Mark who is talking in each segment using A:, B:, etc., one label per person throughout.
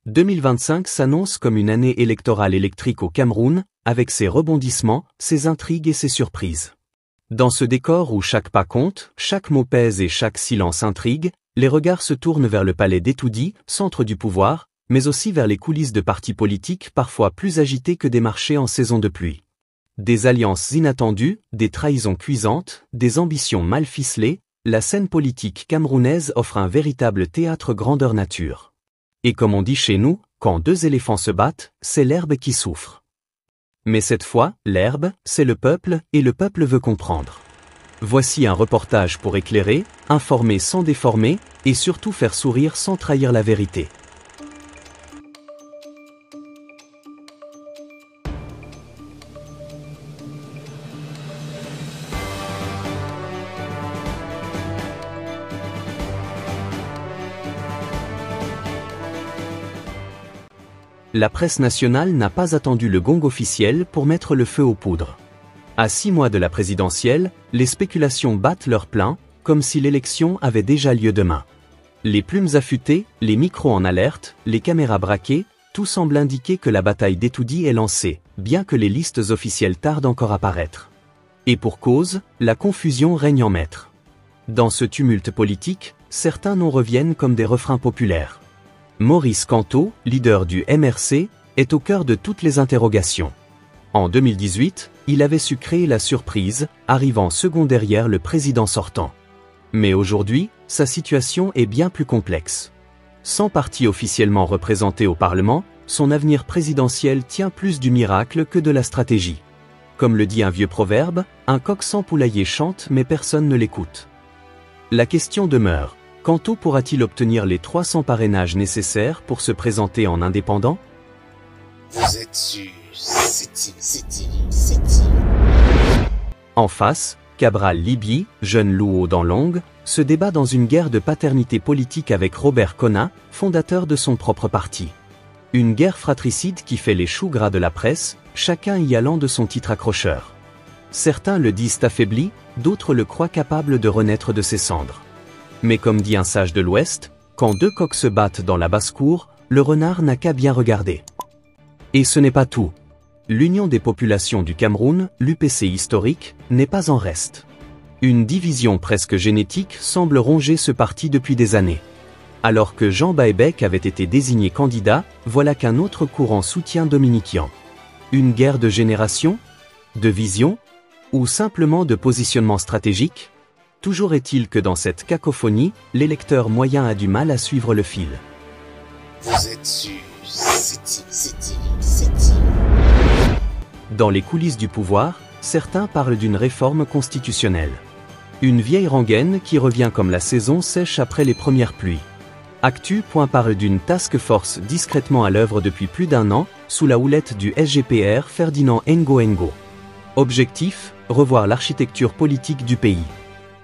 A: 2025 s'annonce comme une année électorale électrique au Cameroun, avec ses rebondissements, ses intrigues et ses surprises. Dans ce décor où chaque pas compte, chaque mot pèse et chaque silence intrigue, les regards se tournent vers le palais d'Etoudi, centre du pouvoir, mais aussi vers les coulisses de partis politiques parfois plus agités que des marchés en saison de pluie. Des alliances inattendues, des trahisons cuisantes, des ambitions mal ficelées, la scène politique camerounaise offre un véritable théâtre grandeur nature. Et comme on dit chez nous, quand deux éléphants se battent, c'est l'herbe qui souffre. Mais cette fois, l'herbe, c'est le peuple, et le peuple veut comprendre. Voici un reportage pour éclairer, informer sans déformer, et surtout faire sourire sans trahir la vérité. La presse nationale n'a pas attendu le gong officiel pour mettre le feu aux poudres. À 6 mois de la présidentielle, les spéculations battent leur plein, comme si l'élection avait déjà lieu demain. Les plumes affûtées, les micros en alerte, les caméras braquées, tout semble indiquer que la bataille d'Etoudi est lancée, bien que les listes officielles tardent encore à paraître. Et pour cause, la confusion règne en maître. Dans ce tumulte politique, certains noms reviennent comme des refrains populaires. Maurice Kamto, leader du MRC, est au cœur de toutes les interrogations. En 2018, il avait su créer la surprise, arrivant second derrière le président sortant. Mais aujourd'hui, sa situation est bien plus complexe. Sans parti officiellement représenté au Parlement, son avenir présidentiel tient plus du miracle que de la stratégie. Comme le dit un vieux proverbe, un coq sans poulailler chante mais personne ne l'écoute. La question demeure. Kamto pourra-t-il obtenir les 300 parrainages nécessaires pour se présenter en indépendant?
B: Vous êtes sûr, c'est
A: En face, Cabral Libye, jeune loup aux dents longues, se débat dans une guerre de paternité politique avec Robert Kona, fondateur de son propre parti. Une guerre fratricide qui fait les choux gras de la presse, chacun y allant de son titre accrocheur. Certains le disent affaibli, d'autres le croient capable de renaître de ses cendres. Mais comme dit un sage de l'Ouest, quand deux coqs se battent dans la basse-cour, le renard n'a qu'à bien regarder. Et ce n'est pas tout. L'Union des populations du Cameroun, l'UPC historique, n'est pas en reste. Une division presque génétique semble ronger ce parti depuis des années. Alors que Jean Baebek avait été désigné candidat, voilà qu'un autre courant soutient Dominikian. Une guerre de génération? De vision? Ou simplement de positionnement stratégique? Toujours est-il que dans cette cacophonie, l'électeur moyen a du mal à suivre le fil.
B: Vous êtes sûr, c'est
A: Dans les coulisses du pouvoir, certains parlent d'une réforme constitutionnelle. Une vieille rengaine qui revient comme la saison sèche après les premières pluies. Actu. Parle d'une task force discrètement à l'œuvre depuis plus d'un an, sous la houlette du SGPR Ferdinand Ngo. Objectif, revoir l'architecture politique du pays.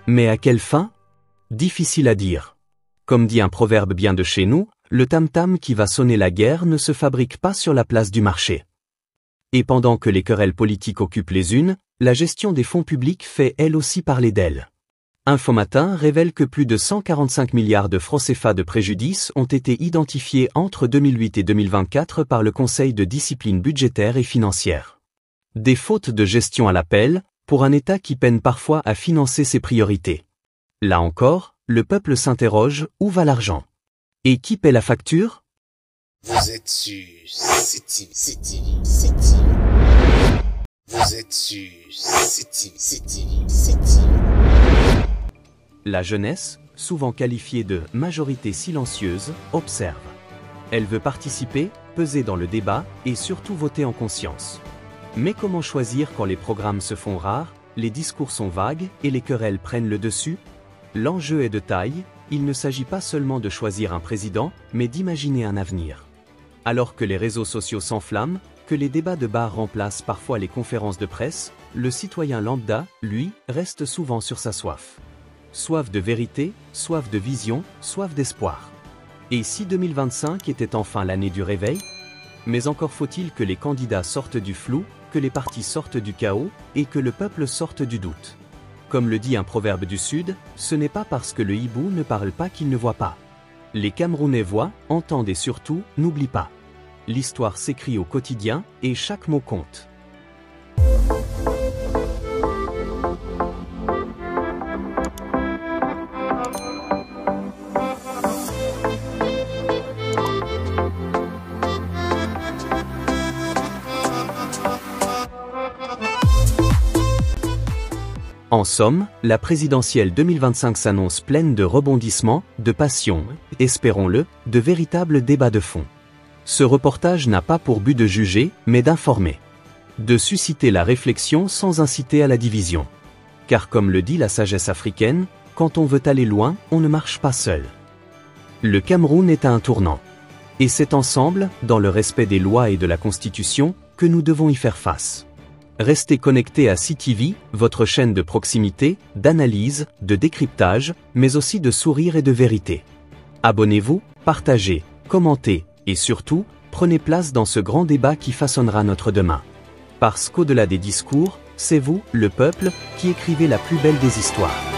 A: Mais à quelle fin? Difficile à dire. Comme dit un proverbe bien de chez nous, le tam-tam qui va sonner la guerre ne se fabrique pas sur la place du marché. Et pendant que les querelles politiques occupent les unes, la gestion des fonds publics fait elle aussi parler d'elle. Infomatin révèle que plus de 145 milliards de francs CFA de préjudice ont été identifiés entre 2008 et 2024 par le Conseil de discipline budgétaire et financière. Des fautes de gestion à l'appel, pour un État qui peine parfois à financer ses priorités. Là encore, le peuple s'interroge, où va l'argent? Et qui paie la facture?
B: Vous êtes sûr, c'est Vous êtes sûr, c'est
A: La jeunesse, souvent qualifiée de « majorité silencieuse », observe. Elle veut participer, peser dans le débat, et surtout voter en conscience. Mais comment choisir quand les programmes se font rares, les discours sont vagues et les querelles prennent le dessus? L'enjeu est de taille, il ne s'agit pas seulement de choisir un président, mais d'imaginer un avenir. Alors que les réseaux sociaux s'enflamment, que les débats de bar remplacent parfois les conférences de presse, le citoyen lambda, lui, reste souvent sur sa soif. Soif de vérité, soif de vision, soif d'espoir. Et si 2025 était enfin l'année du réveil? Mais encore faut-il que les candidats sortent du flou, que les partis sortent du chaos, et que le peuple sorte du doute. Comme le dit un proverbe du Sud, ce n'est pas parce que le hibou ne parle pas qu'il ne voit pas. Les Camerounais voient, entendent et surtout, n'oublient pas. L'histoire s'écrit au quotidien, et chaque mot compte. En somme, la présidentielle 2025 s'annonce pleine de rebondissements, de passion, espérons-le, de véritables débats de fond. Ce reportage n'a pas pour but de juger, mais d'informer. De susciter la réflexion sans inciter à la division. Car comme le dit la sagesse africaine, quand on veut aller loin, on ne marche pas seul. Le Cameroun est à un tournant. Et c'est ensemble, dans le respect des lois et de la Constitution, que nous devons y faire face. Restez connectés à CTV, votre chaîne de proximité, d'analyse, de décryptage, mais aussi de sourire et de vérité. Abonnez-vous, partagez, commentez, et surtout, prenez place dans ce grand débat qui façonnera notre demain. Parce qu'au-delà des discours, c'est vous, le peuple, qui écrivez la plus belle des histoires.